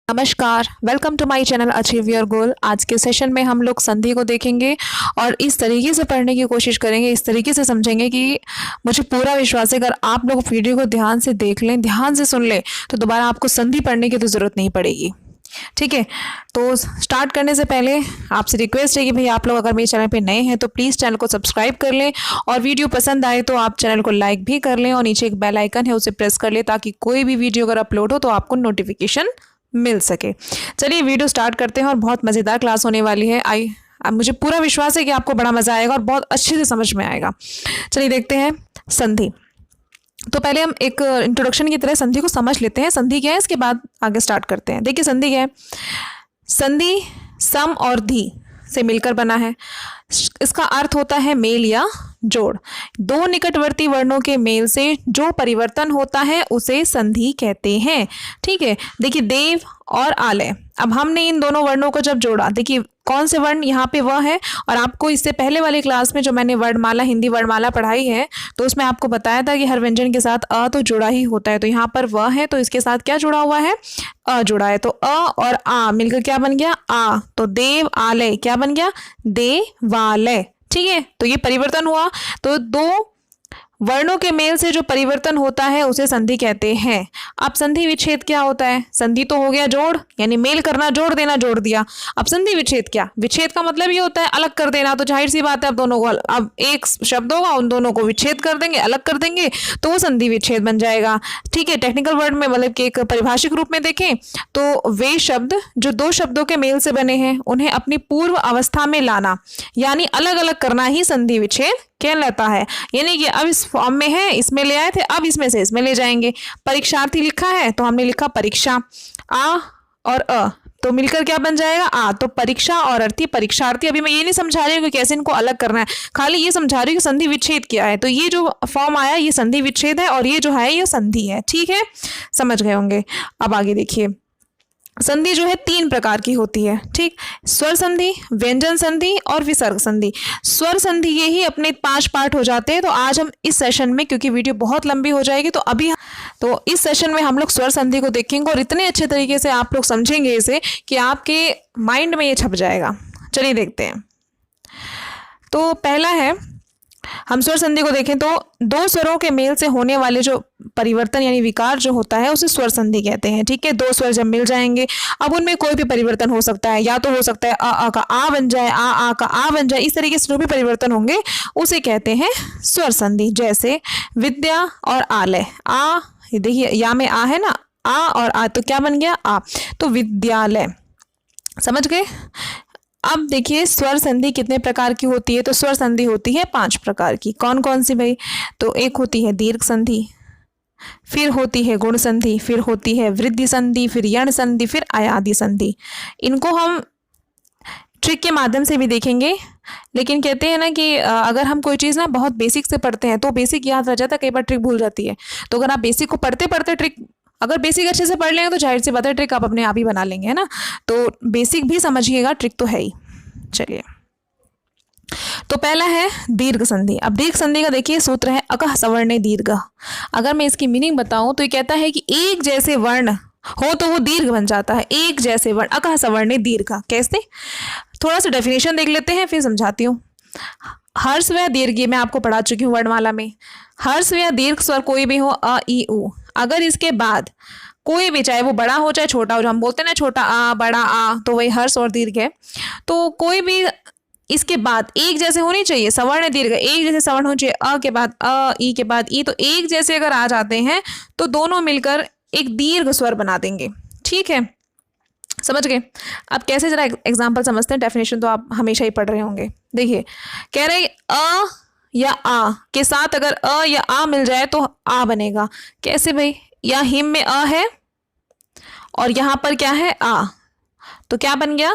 नमस्कार, welcome to my channel achieve your goal. आज के सेशन में हम लोग संधि को देखेंगे और इस तरीके से पढ़ने की कोशिश करेंगे, इस तरीके से समझेंगे कि मुझे पूरा विश्वास है अगर आप लोग वीडियो को ध्यान से देख लें, ध्यान से सुन लें तो दोबारा आपको संधि पढ़ने की तो ज़रूरत नहीं पड़ेगी। ठीक है, तो स्टार्ट करने से पहले आपसे रिक्वेस्ट है कि भाई आप लोग अगर मेरे चैनल पे नए हैं तो प्लीज़ चैनल को सब्सक्राइब कर लें और वीडियो पसंद आए तो आप चैनल को लाइक भी कर लें और नीचे एक बेल आइकन है उसे प्रेस कर लें ताकि कोई भी वीडियो अगर अपलोड हो तो आपको नोटिफिकेशन मिल सके। चलिए वीडियो स्टार्ट करते हैं और बहुत मज़ेदार क्लास होने वाली है। अब मुझे पूरा विश्वास है कि आपको बड़ा मज़ा आएगा और बहुत अच्छे से समझ में आएगा। चलिए देखते हैं संधि। तो पहले हम एक इंट्रोडक्शन की तरह संधि को समझ लेते हैं, संधि क्या है, इसके बाद आगे स्टार्ट करते हैं। देखिए संधि क्या है। संधि सम और धी से मिलकर बना है। इसका अर्थ होता है मेल या जोड़। दो निकटवर्ती वर्णों के मेल से जो परिवर्तन होता है उसे संधि कहते हैं। ठीक है, देखिए देव और आलय, अब हमने इन दोनों वर्णों को जब जोड़ा, देखिए कौन से वर्ण यहाँ पे वह है, और आपको इससे पहले वाली क्लास में जो मैंने वर्णमाला, हिंदी वर्णमाला पढ़ाई है तो उसमें आपको बताया था कि हर व्यंजन के साथ अ तो जुड़ा ही होता है। तो यहाँ पर वह है तो इसके साथ क्या जुड़ा हुआ है, अ जुड़ा है। तो अ और आ मिलकर क्या बन गया, आ। तो देव आलय क्या बन गया, देवालय। ठीक है, तो ये परिवर्तन हुआ। तो दो वर्णों के मेल से जो परिवर्तन होता है उसे संधि कहते हैं। अब संधि विच्छेद क्या होता है। संधि तो हो गया जोड़, यानी मेल करना, जोड़ देना, जोड़ दिया। अब संधि विच्छेद क्या, विच्छेद का मतलब ये होता है अलग कर देना। तो जाहिर सी बात है अब दोनों को, अब एक शब्द होगा उन दोनों को विच्छेद कर देंगे, अलग कर देंगे तो वो संधि विच्छेद बन जाएगा। ठीक है, टेक्निकल वर्ड में मतलब कि एक परिभाषिक रूप में देखें तो वे शब्द जो दो शब्दों के मेल से बने हैं उन्हें अपनी पूर्व अवस्था में लाना, यानी अलग अलग करना ही संधि विच्छेद कहलाता है। यानी कि अब इस फॉर्म में है, इसमें ले आए थे, अब इसमें से इसमें ले जाएंगे। परीक्षार्थी लिखा है तो हमने लिखा परीक्षा, आ और अ तो मिलकर क्या बन जाएगा, आ। तो परीक्षा और अर्थी, परीक्षार्थी। अभी मैं ये नहीं समझा रही हूँ कि कैसे इनको अलग करना है, खाली ये समझा रही हूँ कि संधि विच्छेद क्या है। तो ये जो फॉर्म आया ये संधि विच्छेद है और ये जो है ये संधि है। ठीक है, समझ गए होंगे। अब आगे देखिए, संधि जो है तीन प्रकार की होती है। ठीक, स्वर संधि, व्यंजन संधि और विसर्ग संधि। स्वर संधि ये ही अपने 5 पार्ट हो जाते हैं। तो आज हम इस सेशन में, क्योंकि वीडियो बहुत लंबी हो जाएगी तो इस सेशन में हम लोग स्वर संधि को देखेंगे और इतने अच्छे तरीके से आप लोग समझेंगे इसे कि आपके माइंड में ये छप जाएगा। चलिए देखते हैं। तो पहला है, हम स्वर संधि को देखें तो दो स्वरों के मेल से होने वाले जो परिवर्तन यानी विकार जो होता है उसे स्वर संधि कहते हैं। ठीक है, दो स्वर जब मिल जाएंगे, अब उनमें कोई भी परिवर्तन हो सकता है, या तो हो सकता है अ का आ बन जाए, आ का आ बन जाए, इस तरीके से जो भी परिवर्तन होंगे उसे कहते हैं स्वर संधि। जैसे विद्या और आलय, आ, देखिए या में आ है ना, आ और आ तो क्या बन गया, आ। तो विद्यालय, समझ गए। अब देखिए स्वर संधि कितने प्रकार की होती है। तो स्वर संधि होती है 5 प्रकार की। कौन कौन सी भाई, तो एक होती है दीर्घ संधि, फिर होती है गुण संधि, फिर होती है वृद्धि संधि, फिर यण संधि, फिर आयादि संधि। इनको हम ट्रिक के माध्यम से भी देखेंगे, लेकिन कहते हैं ना कि अगर हम कोई चीज़ ना बहुत बेसिक से पढ़ते हैं तो बेसिक याद रह जाता है, कई बार ट्रिक भूल जाती है। तो अगर आप बेसिक को पढ़ते पढ़ते ट्रिक, अगर बेसिक अच्छे से पढ़ लेंगे तो जाहिर सी बात है ट्रिक आप अपने आप ही बना लेंगे, है ना। तो बेसिक भी समझिएगा, ट्रिक तो है ही। चलिए, तो पहला है दीर्घ संधि। अब दीर्घ संधि का देखिए सूत्र है अकः सवर्णे दीर्घ। अगर मैं इसकी मीनिंग बताऊं तो ये कहता है कि एक जैसे वर्ण हो तो वो दीर्घ बन जाता है। एक जैसे वर्ण, अकः सवर्णे दीर्घ। कैसे, थोड़ा सा डेफिनेशन देख लेते हैं फिर समझाती हूँ। हर्ष व दीर्घ, मैं आपको पढ़ा चुकी हूँ वर्णमाला में। हर्ष व दीर्घ स्वर कोई भी हो, अ ई उ, अगर इसके बाद कोई भी, चाहे वो बड़ा हो चाहे छोटा हो, जो हम बोलते हैं ना छोटा आ बड़ा आ, तो वही हर्ष और दीर्घ है। तो कोई भी इसके बाद एक जैसे होनी चाहिए, सवर्ण दीर्घ एक जैसे सवर्ण होनी चाहिए। अ के बाद अ, ई के बाद ई, तो एक जैसे अगर आ जाते हैं तो दोनों मिलकर एक दीर्घ स्वर बना देंगे। ठीक है, समझ गए। अब कैसे, जरा एग्जाम्पल समझते हैं। डेफिनेशन तो आप हमेशा ही पढ़ रहे होंगे। देखिए कह रहे अ या आ के साथ अगर अ या आ मिल जाए तो आ बनेगा। कैसे भाई, या हिम में अ है और यहाँ पर क्या है, आ, तो क्या बन गया,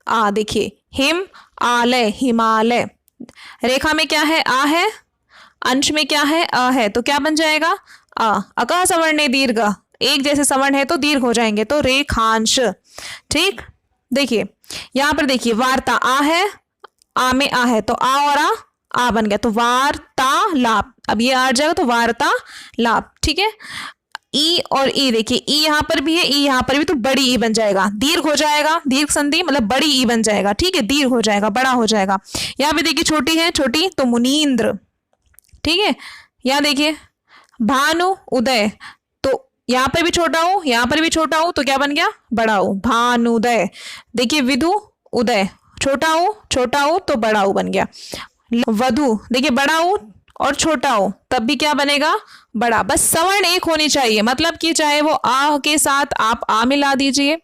आ। देखिए हिम आलय, हिमालय। रेखा में क्या है, आ है, अंश में क्या है, अ है, तो क्या बन जाएगा, आ। अकः सवर्णे दीर्घ, एक जैसे सवर्ण है तो दीर्घ हो जाएंगे, तो रेखांश। ठीक, देखिए यहां पर देखिए वार्ता, आ है, आ में आ है तो आ और आ बन गया, तो वार्तालाप। अब ये आ जाएगा तो वार्तालाप। ठीक है, ई और ई, देखिए ई यहाँ पर भी है, ई यहाँ पर भी, तो बड़ी ई बन जाएगा, दीर्घ हो जाएगा, दीर्घ संधि मतलब बड़ी ई बन जाएगा, ठीक है, दीर्घ हो जाएगा, बड़ा हो जाएगा। यहाँ पे देखिए छोटी है, छोटी तो मुनींद्र, ठीक है। यहाँ देखिए भानु उदय, तो यहाँ पर भी छोटा हो, यहाँ पर भी छोटा हो, तो क्या बन गया, बड़ा हो, भानुदय। देखिए विधु उदय, छोटा हो तो बड़ा हो बन गया। वधु, देखिए बड़ा हो और छोटा हो तब भी क्या बनेगा, बड़ा। बस सवर्ण एक होनी चाहिए, मतलब कि चाहे वो आ के साथ आप आ मिला दीजिए,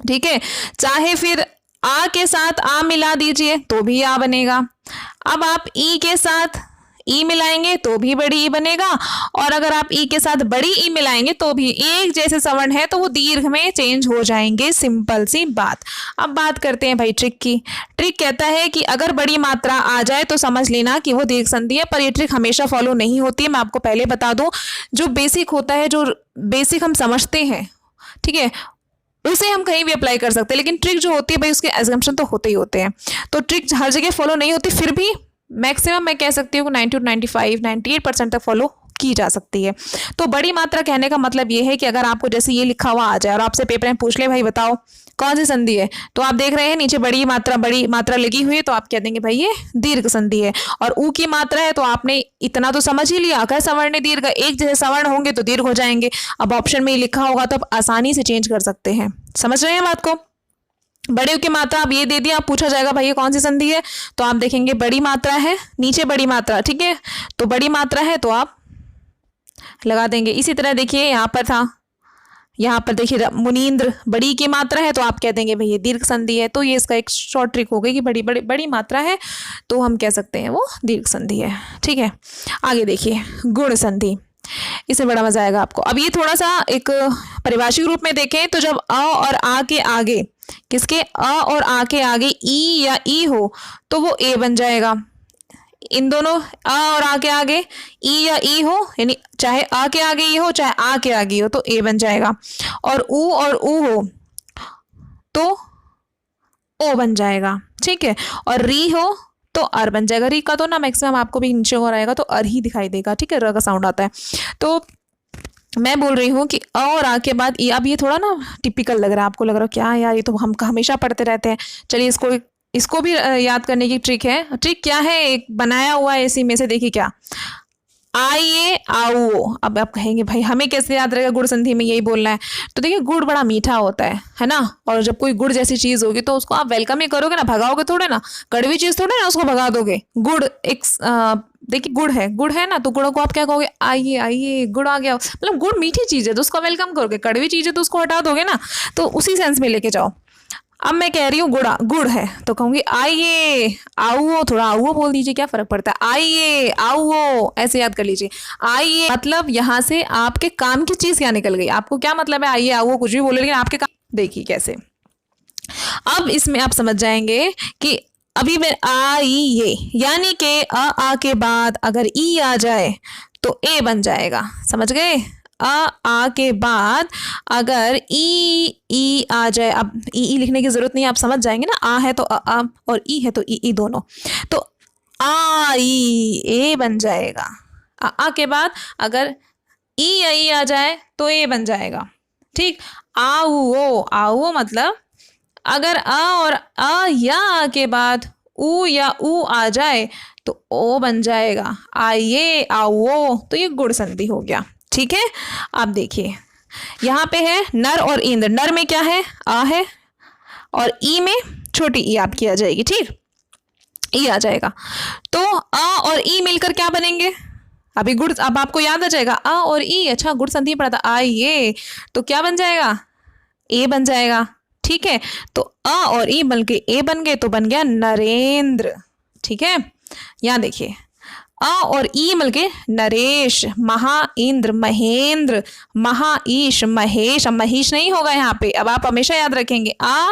ठीक है, चाहे फिर आ के साथ आ मिला दीजिए तो भी आ बनेगा। अब आप ई के साथ ई मिलाएंगे तो भी बड़ी ई बनेगा, और अगर आप ई के साथ बड़ी ई मिलाएंगे तो भी एक जैसे सवर्ण है तो वो दीर्घ में चेंज हो जाएंगे, सिंपल सी बात। अब बात करते हैं भाई ट्रिक की। ट्रिक कहता है कि अगर बड़ी मात्रा आ जाए तो समझ लेना कि वो दीर्घ संधि है, पर ये ट्रिक हमेशा फॉलो नहीं होती है, मैं आपको पहले बता दूं। जो बेसिक होता है, जो बेसिक हम समझते हैं, ठीक है, उसे हम कहीं भी अप्लाई कर सकते हैं, लेकिन ट्रिक जो होती है भाई उसके एजम्पशन तो होते ही होते हैं, तो ट्रिक हर जगह फॉलो नहीं होती, फिर भी मैक्सिमम मैं कह सकती हूँ 90 to 95 98% तक फॉलो की जा सकती है। तो बड़ी मात्रा कहने का मतलब ये है कि अगर आपको जैसे ये लिखा हुआ आ जाए और आपसे पेपर में पूछ ले भाई बताओ कौन सी संधि है, तो आप देख रहे हैं नीचे बड़ी मात्रा लगी हुई है, तो आप कह देंगे भाई ये दीर्घ संधि है। और ऊ की मात्रा है तो आपने इतना तो समझ ही लिया, अगर सवर्ण दीर्घ एक जैसे सवर्ण होंगे तो दीर्घ हो जाएंगे। अब ऑप्शन में लिखा होगा तो आप आसानी से चेंज कर सकते हैं, समझ रहे हैं बात को। बड़े की मात्रा आप ये दे दिया, आप पूछा जाएगा भाई ये कौन सी संधि है, तो आप देखेंगे बड़ी मात्रा है, नीचे बड़ी मात्रा, ठीक है, तो बड़ी मात्रा है तो आप लगा देंगे। इसी तरह देखिए यहाँ पर था, यहाँ पर देखिए मुनींद्र, बड़ी की मात्रा है तो आप कह देंगे भाई ये दीर्घ संधि है। तो ये इसका एक शॉर्ट ट्रिक हो गई कि बड़ी मात्रा है तो हम कह सकते हैं वो दीर्घ संधि है, ठीक है। आगे देखिए गुण संधि, इसमें बड़ा मजा आएगा आपको। अब ये थोड़ा सा एक परिभाषिक रूप में देखें तो जब अ और आ के आगे, किसके, अ और आ के आगे ई या ई हो तो वो ए बन जाएगा। इन दोनों अ और आ के आगे ई या ई हो, यानी चाहे आ के आगे ई हो चाहे आ के आगे हो तो ए बन जाएगा। और ऊ हो तो ओ बन जाएगा, ठीक है। और री हो तो अर बन जाएगा। री का तो ना मैक्सिमम आपको भी नीचे हो रहेगा तो अर ही दिखाई देगा, ठीक है, र का साउंड आता है। तो मैं बोल रही हूँ कि अ और आ के बाद ये, अब ये थोड़ा ना टिपिकल लग रहा है आपको, लग रहा है क्या यार ये तो हम हमेशा पढ़ते रहते हैं। चलिए इसको भी याद करने की ट्रिक है। ट्रिक क्या है, एक बनाया हुआ है इसी में से, देखिए क्या, आइए आओ। अब आप कहेंगे भाई हमें कैसे याद रहेगा, गुड़ संधि में यही बोलना है। तो देखिए गुड़ बड़ा मीठा होता है ना, और जब कोई गुड़ जैसी चीज होगी तो उसको आप वेलकम ही करोगे ना, भगाओगे थोड़े ना, कड़वी चीज थोड़े ना उसको भगा दोगे। गुड़ एक देखिए गुड़ है ना, तो गुड़ को आप क्या कहोगे, आइए आइए गुड़ आ गया, मतलब गुड़ मीठी चीज है तो उसका वेलकम करोगे, कड़वी चीज है तो उसको हटा दोगे ना, तो उसी सेंस में लेके जाओ। अब मैं कह रही हूँ गुड़ है तो कहूंगी आइए आओ, थोड़ा आओ बोल दीजिए, क्या फर्क पड़ता है, आइए आओ, ऐसे याद कर लीजिए। आइए मतलब यहाँ से आपके काम की चीज क्या निकल गई, आपको क्या मतलब है आइए आओ कुछ भी बोले, लेकिन आपके काम देखिए कैसे। अब इसमें आप समझ जाएंगे कि अभी मैं आइए, यानी कि आ के बाद अगर ई आ जाए तो ए बन जाएगा, समझ गए। आ के बाद अगर ई आ जाए, अब ई लिखने की जरूरत नहीं है, आप समझ जाएंगे ना, आ है तो आ और ई है तो ई दोनों, तो आई ए बन जाएगा। आ के बाद अगर ई या ई आ जाए तो ए बन जाएगा, ठीक। आओ मतलब अगर आ और आ या आ के बाद ऊ या ऊ आ जाए तो ओ बन जाएगा, आइए आओ, तो ये गुण संधि हो गया, ठीक है। आप देखिए यहाँ पे है नर और इंद्र, नर में क्या है, आ है, और ई में छोटी ई आपकी आ जाएगी, ठीक, ई आ जाएगा। तो आ और ई मिलकर क्या बनेंगे, अभी गुड़, अब आपको याद आ जाएगा आ और ई, अच्छा गुड़ संधि पड़ा था, आइए, तो क्या बन जाएगा, ए बन जाएगा, ठीक है। तो आ और ई बल्कि ए बन गए तो बन गया नरेंद्र, ठीक है। यहाँ देखिए आ और ई मिलके नरेश, महा इंद्र महेंद्र, महाईश महेश, अब महिष नहीं होगा यहाँ पे, अब आप हमेशा याद रखेंगे आ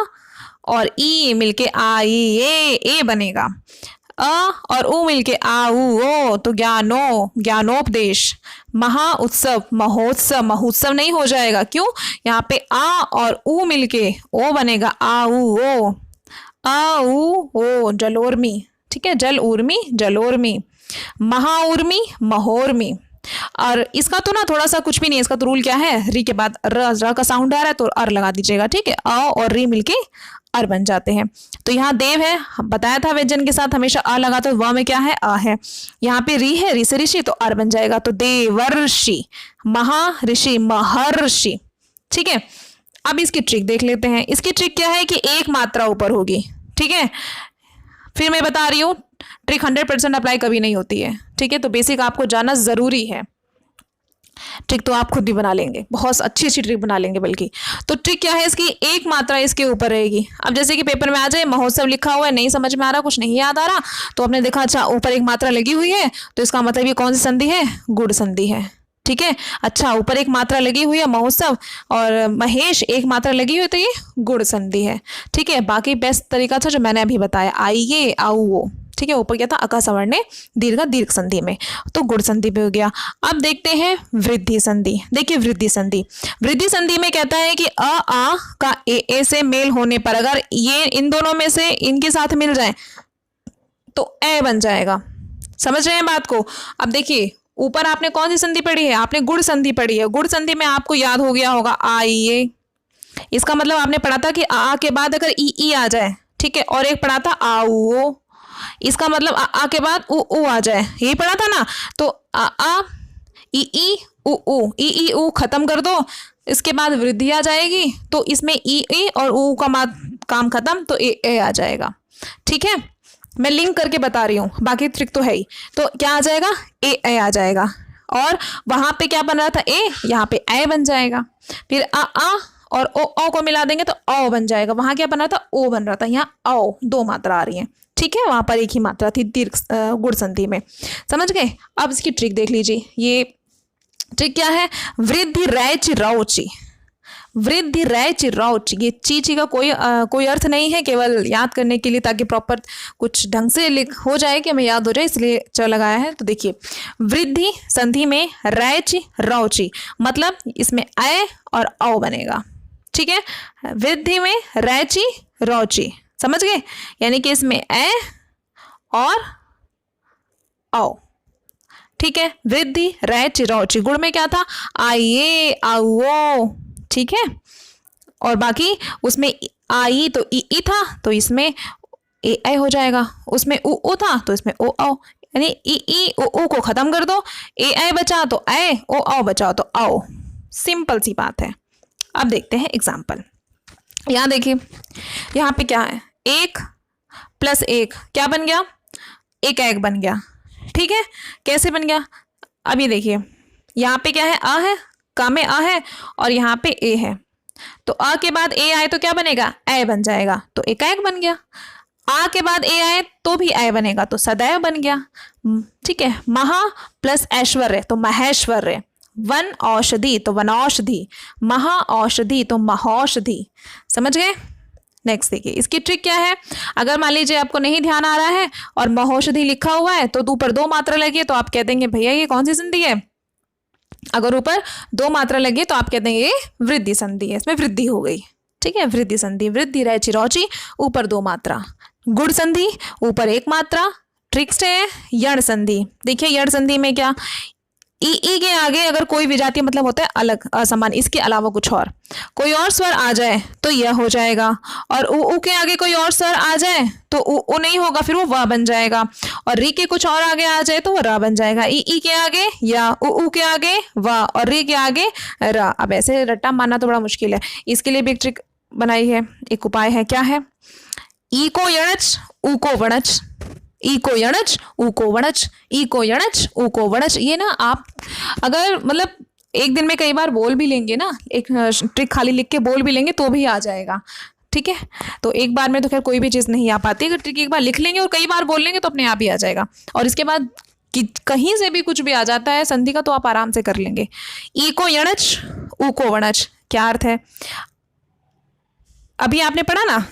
और ई मिलके आइए, ए बनेगा। अ और उ मिलके आओ तो ज्ञानोपदेश, महा उत्सव महोत्सव, महोत्सव नहीं हो जाएगा, क्यों, यहाँ पे आ और उ मिलके ओ बनेगा, आओ ओ जलोर्मी, ठीक है, जल उर्मी जलोर्मी, महाउर्मी महोर्मी। और इसका तो ना थोड़ा सा कुछ भी नहीं है, इसका तो रूल क्या है, री के बाद र का साउंड आ रहा है तो अर लगा दीजिएगा, ठीक है। अ और री मिलके अर बन जाते हैं। तो यहाँ देव है, बताया था व्यंजन के साथ हमेशा अ लगा, तो व में क्या है, अ है। यहाँ पे री है, री से ऋषि, तो अर बन जाएगा, तो देवर्षि, महर्षि, महर्षि, ठीक है। अब इसकी ट्रिक देख लेते हैं। इसकी ट्रिक क्या है कि एक मात्रा ऊपर होगी, ठीक है। फिर मैं बता रही हूँ, ट्रिक 100% अप्लाई कभी नहीं होती है, ठीक है। तो बेसिक आपको जानना जरूरी है। ट्रिक तो आप खुद भी बना लेंगे, बहुत अच्छी अच्छी ट्रिक बना लेंगे बल्कि। तो ट्रिक क्या है इसकी, एक मात्रा इसके ऊपर रहेगी। अब जैसे कि पेपर में आ जाए महोत्सव लिखा हुआ है, नहीं समझ में आ रहा, कुछ नहीं याद आ रहा, तो आपने देखा अच्छा ऊपर एक मात्रा लगी हुई है, तो इसका मतलब ये कौन सी संधि है, गुड़ संधि है, ठीक है। अच्छा ऊपर एक मात्रा लगी हुई है महोत्सव और महेश एक मात्रा लगी हुई है, तो ये गुड़ संधि है, ठीक है। बाकी बेस्ट तरीका था जो मैंने अभी बताया, आइए आओ वो, ठीक है। ऊपर क्या था, अका सवर्ण दीर्घ दीर्घ संधि में, तो गुड़ संधि पे हो गया। अब देखते हैं वृद्धि संधि। देखिए वृद्धि संधि, वृद्धि संधि में कहता है कि अ आ का ए से मेल होने पर अगर ये इन दोनों में से इनके साथ मिल जाए तो ए बन जाएगा। समझ रहे हैं बात को। अब देखिए ऊपर आपने कौन सी संधि पढ़ी है, आपने गुड़ संधि पढ़ी है। गुड़ संधि में आपको याद हो गया होगा आइए, इसका मतलब आपने पढ़ा था कि आ के बाद अगर ई आ जाए, ठीक है, और एक पढ़ा था आओ, इसका मतलब आ के बाद उ आ जाए, यही पढ़ा था ना। तो आ ई उ खत्म कर दो, इसके बाद वृद्धि आ जाएगी, तो इसमें ई और उ का काम खत्म, तो ए आ जाएगा, ठीक है। मैं लिंक करके बता रही हूँ, बाकी ट्रिक तो है ही। तो क्या आ जाएगा, ए आ जाएगा, और वहां पे क्या बन रहा था ए, यहाँ पे ए बन जाएगा। फिर आ और ओ को मिला देंगे तो ओ बन जाएगा। वहां क्या बन रहा था, ओ बन रहा था, यहाँ ओ दो मात्रा आ रही है, ठीक है। वहां पर एक ही मात्रा थी दीर्घ गुड़ संधि में, समझ गए। अब इसकी ट्रिक देख लीजिए। ये ट्रिक क्या है, वृद्धि रैच रौची, वृद्धि रैच रौच। ये ची का कोई अर्थ नहीं है, केवल याद करने के लिए, ताकि प्रॉपर कुछ ढंग से लिख हो जाए कि हमें याद हो जाए, इसलिए च लगाया है। तो देखिए वृद्धि संधि में रैच रौची, मतलब इसमें ए और औ बनेगा, ठीक है। वृद्धि में रैची रौची, समझ गए, यानी कि इसमें ए और औ, ठीक है। वृद्धि रैच रौची, गुड़ में क्या था, आइए आओ, ठीक है। और बाकी उसमें आई तो ई था, तो इसमें ए हो जाएगा। उसमें उ था, तो इसमें ओ आओ, यानी ई उ को खत्म कर दो, ए बचा तो ए, ओ आओ बचाओ तो आओ। सिंपल सी बात है। अब देखते हैं एग्जाम्पल। यहाँ देखिए, यहाँ पे क्या है, 1 + 1 क्या बन गया, एक बन गया, ठीक है। कैसे बन गया, अब ये देखिए, यहाँ पे क्या है, अ है, का में अ है, और यहाँ पे ए है, तो अ के बाद ए आए तो क्या बनेगा, ए बन जाएगा, तो एकाएक बन गया। आ के बाद ए आए तो भी ए बनेगा, तो सदैव बन गया, ठीक है। महा + ऐश्वर्य तो महेश्वर्य, वन औषधि तो वनौषधि, महा औषधि तो महौषधि, समझ गए। नेक्स्ट देखिए, इसकी ट्रिक क्या है, अगर मान लीजिए आपको नहीं ध्यान आ रहा है और महौषधि लिखा हुआ है तो ऊपर 2 मात्रा लगी है, तो आप कह देंगे भैया ये कौन सी संधि है। अगर ऊपर 2 मात्रा लगी है तो आप कह देंगे ये वृद्धि संधि है, इसमें वृद्धि हो गई, ठीक है। वृद्धि संधि, वृद्धि रैची रौची, ऊपर 2 मात्रा। गुड़ संधि ऊपर 1 मात्रा। ट्रिक्स है यण संधि। देखिए यण संधि में क्या, ई के आगे अगर कोई विजातीय मतलब होता है अलग, असमान, इसके अलावा कुछ और कोई और स्वर आ जाए तो यह हो जाएगा, और उ के आगे कोई और स्वर आ जाए तो उ नहीं होगा, फिर वो व बन जाएगा, और री के कुछ और आगे आ जाए तो वो र बन जाएगा। ई के आगे या उ के आगे व, और री के आगे र। अब ऐसे रट्टा मानना तो बड़ा मुश्किल है, इसके लिए भी एक ट्रिक बनाई है, एक उपाय है। क्या है, ई को यणच उ को वणच, ई को यणच ऊ को वणच, ई को यणच ऊ को वणच। ये ना आप अगर मतलब एक दिन में कई बार बोल भी लेंगे ना, एक ट्रिक खाली लिख के बोल भी लेंगे तो भी आ जाएगा, ठीक है। तो एक बार में तो खैर कोई भी चीज़ नहीं आ पाती, अगर ट्रिक एक बार लिख लेंगे और कई बार बोल लेंगे तो अपने आप ही आ जाएगा। और इसके बाद कि कहीं से भी कुछ भी आ जाता है संधि का तो आप आराम से कर लेंगे। ई को यणच ऊ को वणच, क्या अर्थ है, अभी आपने पढ़ा ना,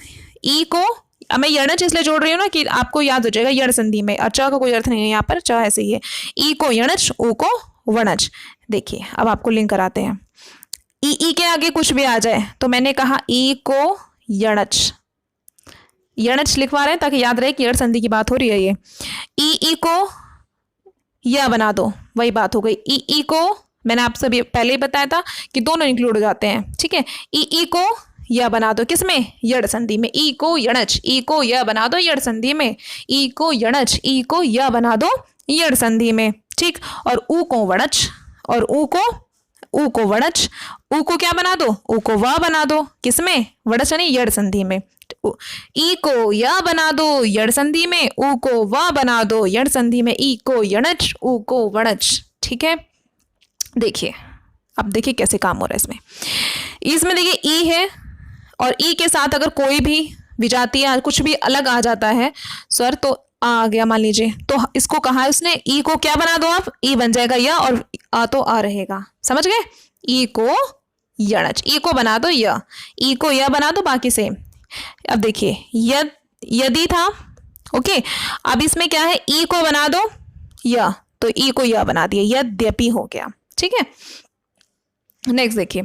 ई को, अब मैं यणच इसलिए जोड़ रही हूँ ना कि आपको याद हो जाएगा यण संधि में, और च का कोई अर्थ नहीं है यहाँ पर, च ऐसे ही है। ई को यणच ऊ को वणच। देखिए अब आपको लिंक कराते हैं। ई के आगे कुछ भी आ जाए तो मैंने कहा ई को यणच, यणच लिखवा रहे हैं ताकि याद रहे कि यण संधि की बात हो रही है। ये ई को या बना दो, वही बात हो गई। ई को मैंने आपसे भी पहले ही बताया था कि दोनों इंक्लूड हो जाते हैं, ठीक है। ई को या बना दो किसमें, यड़ संधि में। ई को यणच, ई को या बना दो यड़ संधि में। ई को यणच, ई को या बना दो यड़ संधि में, ठीक। और ऊ को वणच, और ऊ को वणच, ऊ को क्या बना दो, ऊ को वा बना दो किसमें, वणच यानी यड़ संधि में। ई को या बना दो यड़ संधि में, ऊ को वा बना दो यड़ संधि में। ई को यणच, ऊ को वणच, ठीक है। देखिए अब देखिए कैसे काम हो रहा है इसमें देखिए ई है, और ई के साथ अगर कोई भी विजातीय या कुछ भी अलग आ जाता है स्वर तो आ गया मान लीजिए, तो इसको कहा है उसने ई को क्या बना दो आप, ई बन जाएगा या, और आ तो आ रहेगा, समझ गए। ई को यणच, ई को बना दो या, ई को या बना दो, बाकी सेम। अब देखिए यदि था, ओके। अब इसमें क्या है, ई को बना दो या, तो ई को या बना दिया, यद्यपि हो गया, ठीक है। नेक्स्ट देखिए,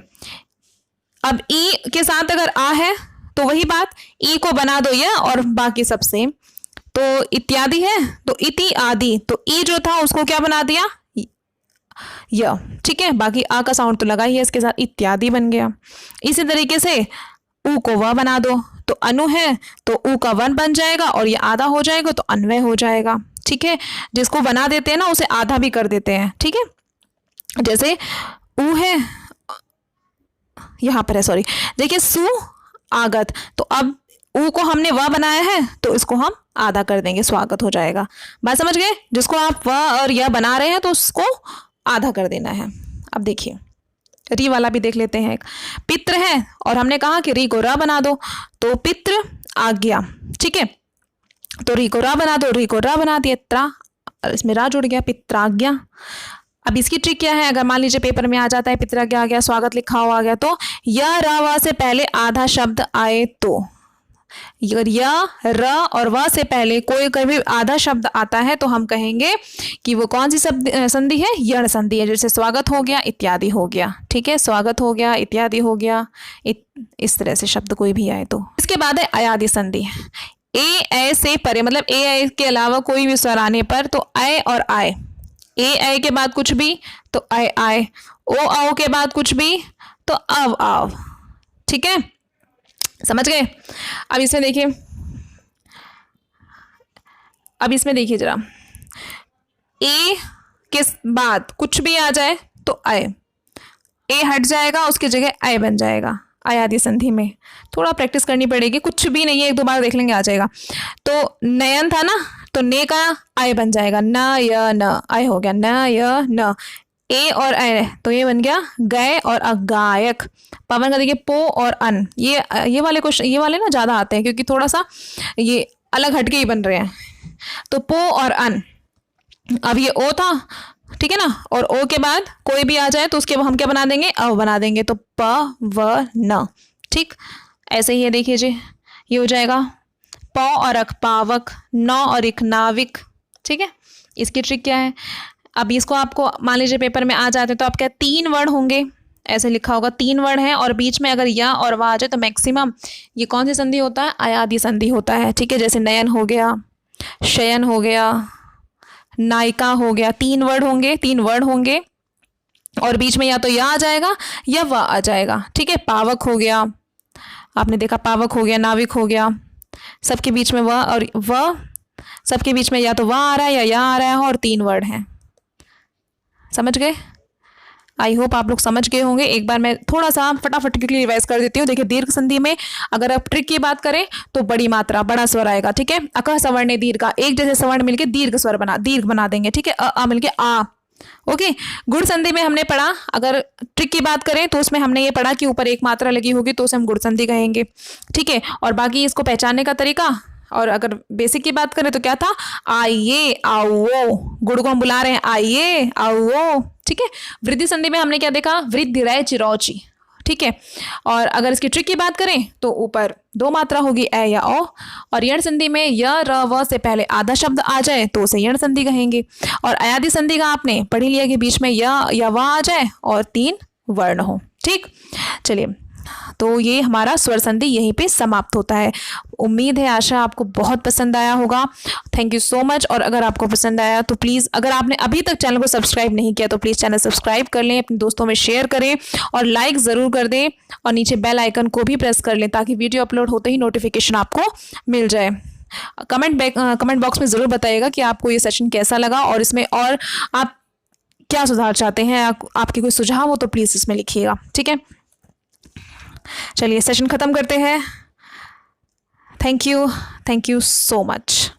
अब ई के साथ अगर आ है तो वही बात, ई को बना दो या, और बाकी सब सेम। तो इत्यादि है तो इति आदि, तो ई जो था उसको क्या बना दिया, या, ठीक है। बाकी आ का साउंड तो लगा ही है इसके साथ, इत्यादि बन गया। इसी तरीके से ऊ को व बना दो, तो अनु है तो ऊ का वन बन जाएगा, और ये आधा हो जाएगा तो अन्वय हो जाएगा, ठीक है। जिसको बना देते हैं ना उसे आधा भी कर देते हैं, ठीक है। जैसे ऊ है, यहाँ पर है, सॉरी, देखिए सु आगत, तो अब ऊ को हमने व बनाया है तो इसको हम आधा कर देंगे, स्वागत हो जाएगा। बात समझ गए, जिसको आप व और या बना रहे हैं तो उसको आधा कर देना है। अब देखिए री वाला भी देख लेते हैं। एक पित्र है और हमने कहा कि री को रा बना दो, तो पित्र आज्ञा, ठीक है। तो री को रा बना दो, री को रा बना दिया, त्रा, इसमें रा जुड़ गया, पित्राज्ञा। अब इसकी ट्रिक क्या है, अगर मान लीजिए पेपर में आ जाता है पित्राज्ञा आ गया, स्वागत लिखा हुआ आ गया, तो या रा वा से पहले आधा शब्द आए तो, या र और व से पहले कोई कभी आधा शब्द आता है तो हम कहेंगे कि वो कौन सी संधि है, यण संधि है। जैसे स्वागत हो गया, इत्यादि हो गया, ठीक है। स्वागत हो गया, इत्यादि हो गया, इस तरह से शब्द कोई भी आए तो। इसके बाद है अयादि संधि। ए से परे, मतलब ए के अलावा कोई भी स्वर आने पर तो अय और आय, ए के बाद कुछ भी तो अय आय, ओ आओ के बाद कुछ भी तो अव आव, ठीक है, समझ गए। अब इसमें देखिए, जरा ए के बाद कुछ भी आ जाए तो अय, ए हट जाएगा उसकी जगह अय बन जाएगा अयादि संधि में। थोड़ा प्रैक्टिस करनी पड़ेगी, कुछ भी नहीं है, एक दो बार देख लेंगे आ जाएगा। तो नयन था ना, तो ने का अय बन जाएगा, न य न, अय हो गया, न य न। ए और अय तो ये बन गया गए और अगायक। पवन का देखिए पो और अन, ये वाले क्वेश्चन, ये वाले ना ज़्यादा आते हैं क्योंकि थोड़ा सा ये अलग हटके ही बन रहे हैं। तो पो और अन, अब ये ओ था, ठीक है ना, और ओ के बाद कोई भी आ जाए तो उसके हम क्या बना देंगे, अव बना देंगे, तो प व न, ठीक। ऐसे ही है, देखिए जी, ये हो जाएगा पौ और अक पावक, नौ और इक नाविक, ठीक है। इसकी ट्रिक क्या है, अब इसको आपको मान लीजिए पेपर में आ जाते तो आप क्या, 3 वर्ड होंगे, ऐसे लिखा होगा 3 वर्ड हैं, और बीच में अगर या और वा आ जाए तो मैक्सिमम ये कौन सी संधि होता है, अयादि संधि होता है, ठीक है। जैसे नयन हो गया, शयन हो गया, नायिका हो गया, 3 वर्ड होंगे और बीच में या तो या आ जाएगा या वा आ जाएगा, ठीक है। पावक हो गया, आपने देखा पावक हो गया, नाविक हो गया, सबके बीच में व और व, सबके बीच में या तो वा आ रहा है या या आ रहा है, और 3 वर्ड हैं, समझ गए। आई होप आप लोग समझ गए होंगे। एक बार मैं थोड़ा सा फटाफट क्विकली रिवाइज कर देती हूँ। देखिए दीर्घ संधि में अगर आप ट्रिक की बात करें तो बड़ी मात्रा, बड़ा स्वर आएगा, ठीक है। अकह सवर्ण दीर्घ का, एक जैसे सवर्ण मिलके दीर्घ स्वर दीर्घ बना देंगे, ठीक है। अ मिलके आ, ओके। गुण संधि में हमने पढ़ा, अगर ट्रिक की बात करें तो उसमें हमने ये पढ़ा कि ऊपर एक मात्रा लगी होगी तो उसे हम गुण संधि कहेंगे, ठीक है। और बाकी इसको पहचानने का तरीका, और अगर बेसिक की बात करें तो क्या था, आइए आओ, गुड़ को हम बुला रहे हैं, आइए आओ, ठीक है। वृद्धि संधि में हमने क्या देखा, वृद्धि रय चिरौची, ठीक है। और अगर इसकी ट्रिक की बात करें तो ऊपर 2 मात्रा होगी, ए या ओ। और यण संधि में य र व से पहले आधा शब्द आ जाए तो उसे यण संधि कहेंगे। और अयादि संधि का आपने पढ़ लिया कि बीच में य या व आ जाए और 3 वर्ण हो, ठीक। चलिए तो ये हमारा स्वर संधि यहीं पे समाप्त होता है। उम्मीद है, आशा आपको बहुत पसंद आया होगा। Thank you so much. और अगर आपको पसंद आया तो प्लीज़, अगर आपने अभी तक चैनल को सब्सक्राइब नहीं किया तो प्लीज़ चैनल सब्सक्राइब कर लें, अपने दोस्तों में शेयर करें और लाइक ज़रूर कर दें, और नीचे बेल आइकन को भी प्रेस कर लें ताकि वीडियो अपलोड होते ही नोटिफिकेशन आपको मिल जाए। कमेंट बॉक्स में ज़रूर बताइएगा कि आपको ये सेशन कैसा लगा और इसमें और आप क्या सुधार चाहते हैं। आपके कोई सुझाव हो तो प्लीज़ इसमें लिखिएगा, ठीक है। चलिए सेशन ख़त्म करते हैं। Thank you so much.